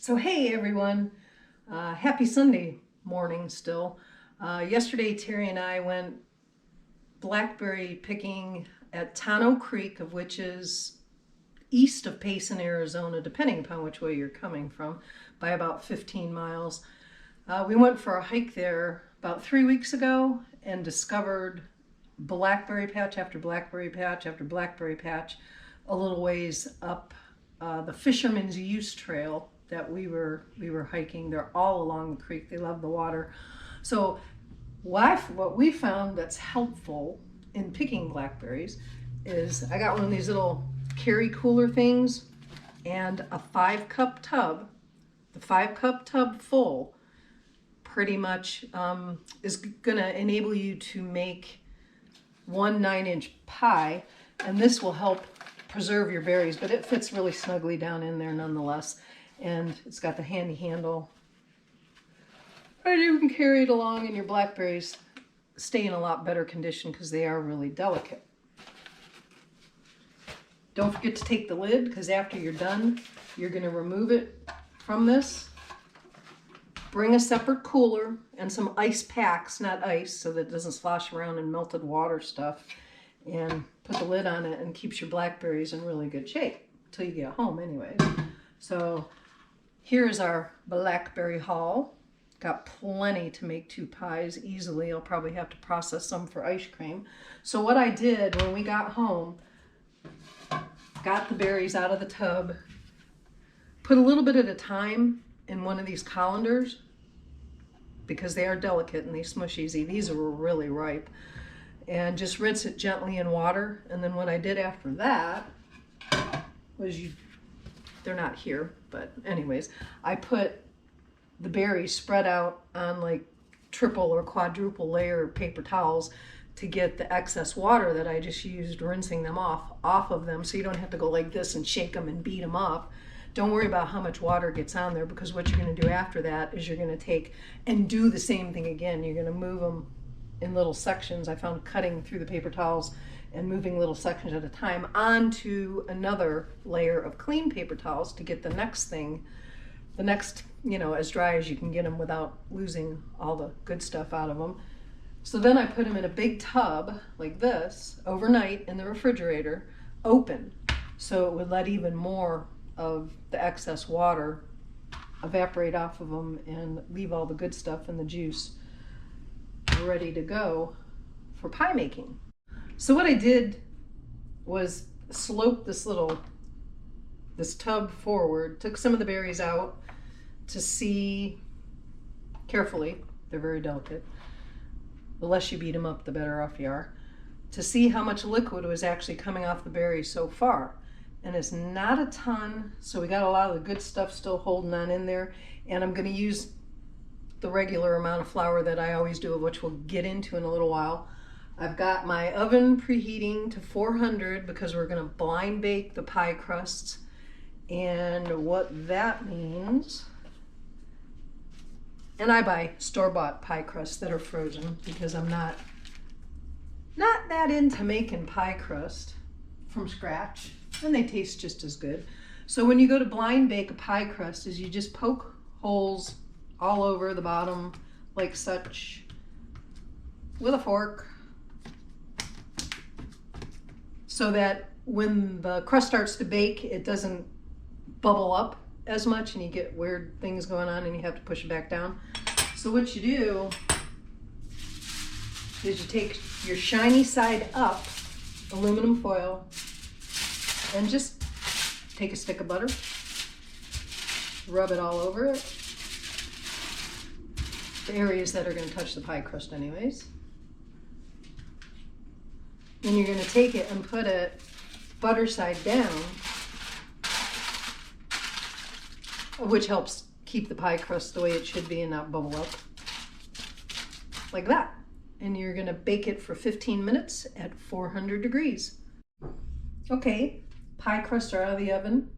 So hey everyone, happy Sunday morning still. Yesterday Terry and I went blackberry picking at Tonto Creek, of which is east of Payson, Arizona, depending upon which way you're coming from, by about 15 miles. We went for a hike there about 3 weeks ago and discovered blackberry patch after blackberry patch after blackberry patch a little ways up the Fisherman's Use Trail that we were hiking. They're all along the creek. They love the water. So what we found that's helpful in picking blackberries is I got one of these little carry cooler things and a 5-cup tub. The 5-cup tub full pretty much is gonna enable you to make 1 9-inch pie, and this will help preserve your berries, but it fits really snugly down in there nonetheless. And it's got the handy handle. And you can carry it along, and your blackberries stay in a lot better condition because they are really delicate. Don't forget to take the lid, because after you're done, you're going to remove it from this. Bring a separate cooler and some ice packs, not ice, so that it doesn't slosh around in melted water stuff. And put the lid on it, and keeps your blackberries in really good shape until you get home anyways. So here is our blackberry haul. Got plenty to make 2 pies easily. I'll probably have to process some for ice cream. So what I did when we got home, got the berries out of the tub, put a little bit at a time in one of these colanders because they are delicate and they smush easy. These are really ripe. And just rinse it gently in water. And then what I did after that was they're not here, but anyways, I put the berries spread out on like triple or quadruple layer paper towels to get the excess water that I just used rinsing them off of them, so you don't have to go like this and shake them and beat them up. Don't worry about how much water gets on there, because what you're going to do after that is you're going to take and do the same thing again. You're going to move them in little sections. I found cutting through the paper towels and moving little sections at a time onto another layer of clean paper towels to get the next, as dry as you can get them without losing all the good stuff out of them. So then I put them in a big tub like this overnight in the refrigerator, open, so it would let even more of the excess water evaporate off of them and leave all the good stuff in the juice ready to go for pie making. So what I did was slope this tub forward, took some of the berries out to see carefully, they're very delicate. The less you beat them up, the better off you are, to see how much liquid was actually coming off the berries so far. And it's not a ton, so we got a lot of the good stuff still holding on in there. And I'm going to use the regular amount of flour that I always do, which we'll get into in a little while. I've got my oven preheating to 400 because we're going to blind bake the pie crusts. And what that means, and I buy store-bought pie crusts that are frozen because I'm not that into making pie crust from scratch, and they taste just as good. So when you go to blind bake a pie crust, is you just poke holes all over the bottom like such with a fork, so that when the crust starts to bake, it doesn't bubble up as much and you get weird things going on and you have to push it back down. So what you do is you take your shiny side up aluminum foil and just take a stick of butter, rub it all over it, the areas that are going to touch the pie crust anyways. Then you're going to take it and put it butter side down, which helps keep the pie crust the way it should be and not bubble up. Like that. And you're going to bake it for 15 minutes at 400 degrees. Okay, pie crusts are out of the oven.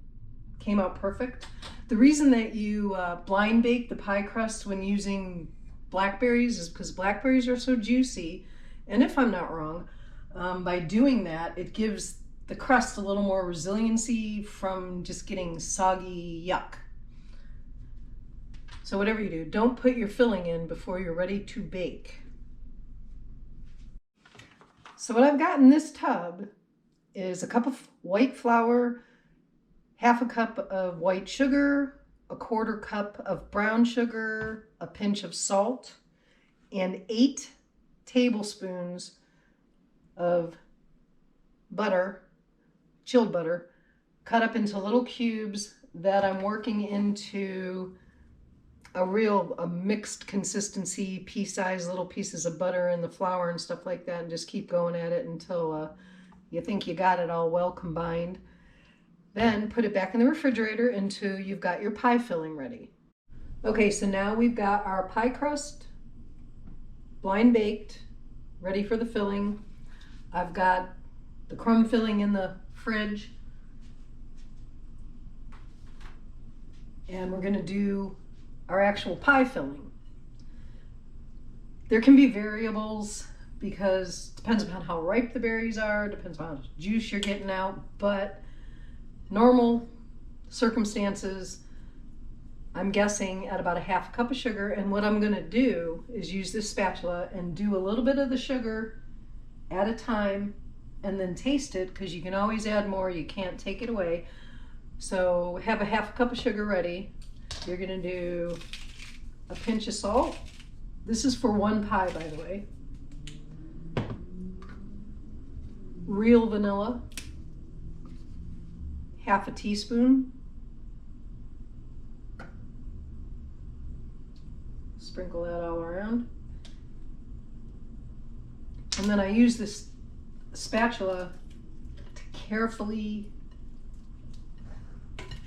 Came out perfect. The reason that you blind bake the pie crust when using blackberries is because blackberries are so juicy. And if I'm not wrong, by doing that, it gives the crust a little more resiliency from just getting soggy yuck. So whatever you do, don't put your filling in before you're ready to bake. So what I've got in this tub is a cup of white flour, half a cup of white sugar, a quarter cup of brown sugar, a pinch of salt, and 8 tablespoons of butter, chilled butter, cut up into little cubes that I'm working into a mixed consistency, pea-sized little pieces of butter and the flour and stuff like that, and just keep going at it until you think you got it all well combined. Then put it back in the refrigerator until you've got your pie filling ready. Okay, so now we've got our pie crust blind baked, ready for the filling. I've got the crumb filling in the fridge. And we're gonna do our actual pie filling. There can be variables because it depends upon how ripe the berries are, depends on how much juice you're getting out, but normal circumstances, I'm guessing at about a half a cup of sugar. And what I'm gonna do is use this spatula and do a little bit of the sugar at a time and then taste it, because you can always add more, you can't take it away. So have a half a cup of sugar ready. You're gonna do a pinch of salt. This is for one pie, by the way. Real vanilla, half a teaspoon. Sprinkle that all around. And then I use this spatula to carefully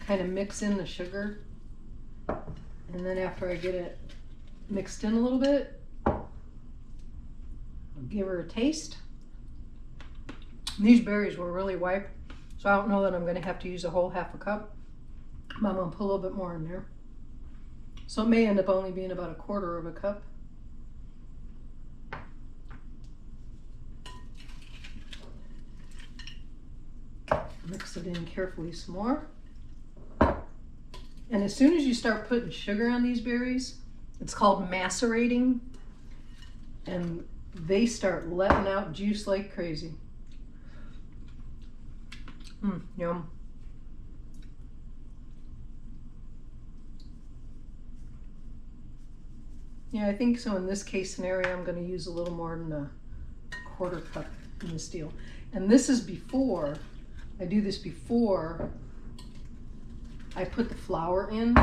kind of mix in the sugar. And then after I get it mixed in a little bit, I'll give her a taste. And these berries were really ripe, so I don't know that I'm going to have to use a whole half a cup. But I'm going to put a little bit more in there. So it may end up only being about a quarter of a cup. Mix it in carefully some more. And as soon as you start putting sugar on these berries, it's called macerating, and they start letting out juice like crazy. Yum. Yeah, I think so. In this case scenario, I'm going to use a little more than a quarter cup in this deal. And this is before, I do this before I put the flour in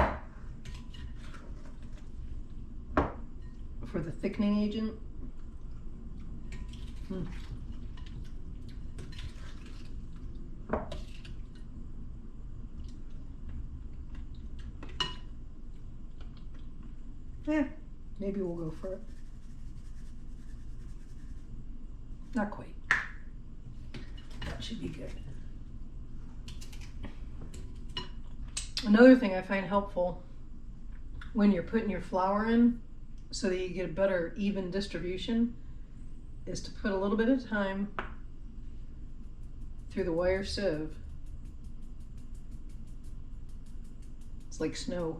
for the thickening agent. Yeah, maybe we'll go for it. Not quite. That should be good. Another thing I find helpful when you're putting your flour in so that you get a better even distribution is to put a little bit of time through the wire sieve. It's like snow.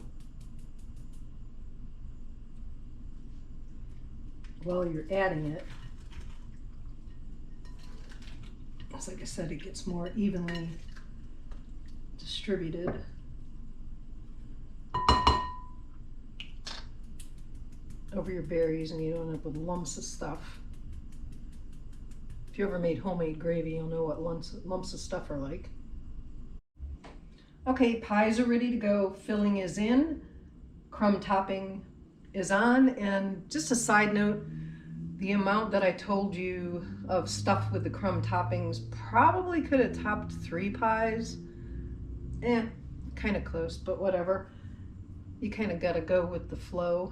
While you're adding it, as like I said, it gets more evenly distributed. Over your berries, and you don't end up with lumps of stuff. If you ever made homemade gravy, you'll know what lumps of stuff are like. Okay, pies are ready to go. Filling is in. Crumb topping is on. And just a side note, the amount that I told you of stuff with the crumb toppings probably could have topped 3 pies. Kind of close, but whatever. You kind of got to go with the flow,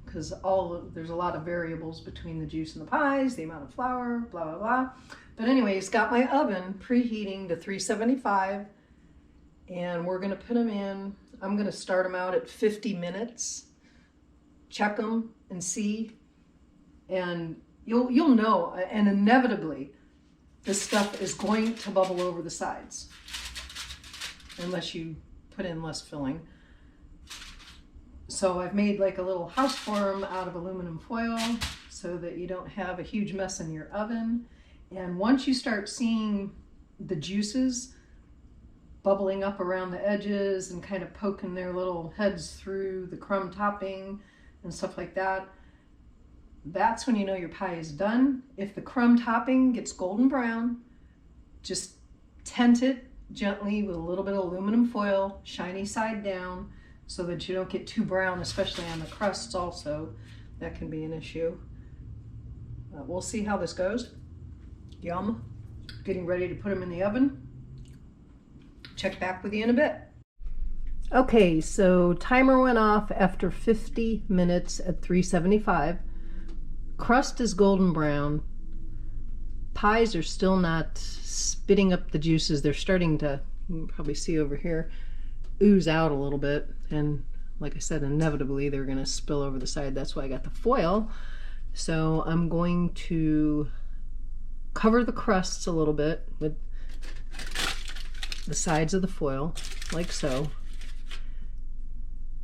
because there's a lot of variables between the juice and the pies, the amount of flour, blah, blah, blah. But anyways, got my oven preheating to 375, and we're gonna put them in. I'm gonna start them out at 50 minutes, check them and see, and you'll know, and inevitably, this stuff is going to bubble over the sides, unless you put in less filling. So I've made like a little house form out of aluminum foil so that you don't have a huge mess in your oven. And once you start seeing the juices bubbling up around the edges and kind of poking their little heads through the crumb topping and stuff like that, that's when you know your pie is done. If the crumb topping gets golden brown, just tent it gently with a little bit of aluminum foil, shiny side down, so that you don't get too brown, especially on the crusts also. That can be an issue. We'll see how this goes. Yum. Getting ready to put them in the oven. Check back with you in a bit. Okay, so timer went off after 50 minutes at 375. Crust is golden brown. Pies are still not spitting up the juices. They're starting to, you can probably see over here, ooze out a little bit. And like I said, inevitably they're going to spill over the side. That's why I got the foil. So I'm going to cover the crusts a little bit with the sides of the foil, like so.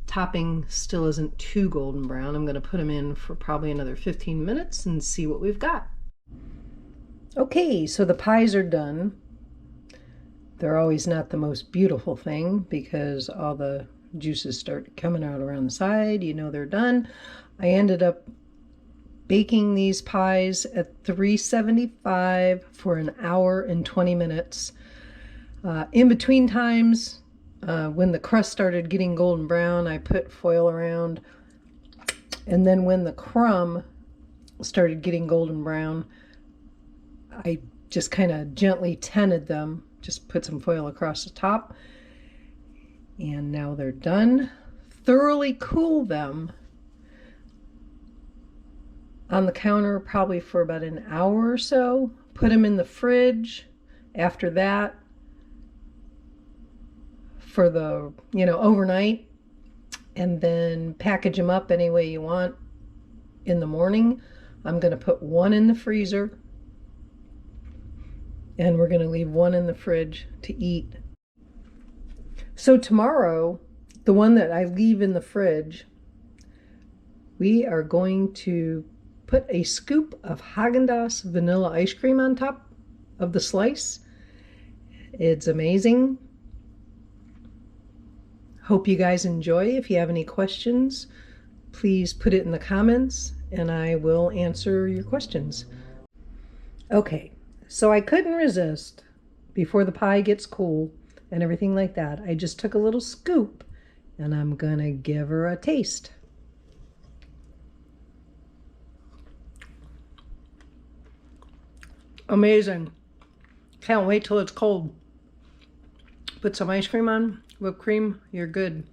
Topping still isn't too golden brown. I'm going to put them in for probably another 15 minutes and see what we've got. Okay, so the pies are done. They're always not the most beautiful thing because all the juices start coming out around the side. You know they're done. I ended up baking these pies at 375 for an hour and 20 minutes. In between times, when the crust started getting golden brown, I put foil around. And then when the crumb started getting golden brown, I just kind of gently tented them, just put some foil across the top. And now they're done. Thoroughly cool them on the counter probably for about an hour or so. Put them in the fridge after that for the, overnight, and then package them up any way you want in the morning. I'm going to put one in the freezer, and we're going to leave one in the fridge to eat. So tomorrow, the one that I leave in the fridge, we are going to put a scoop of Haagen-Dazs vanilla ice cream on top of the slice. It's amazing. Hope you guys enjoy. If you have any questions, please put it in the comments and I will answer your questions. Okay, so I couldn't resist before the pie gets cool and everything like that. I just took a little scoop and I'm gonna give her a taste. Amazing. Can't wait till it's cold. Put some ice cream on, whipped cream, you're good.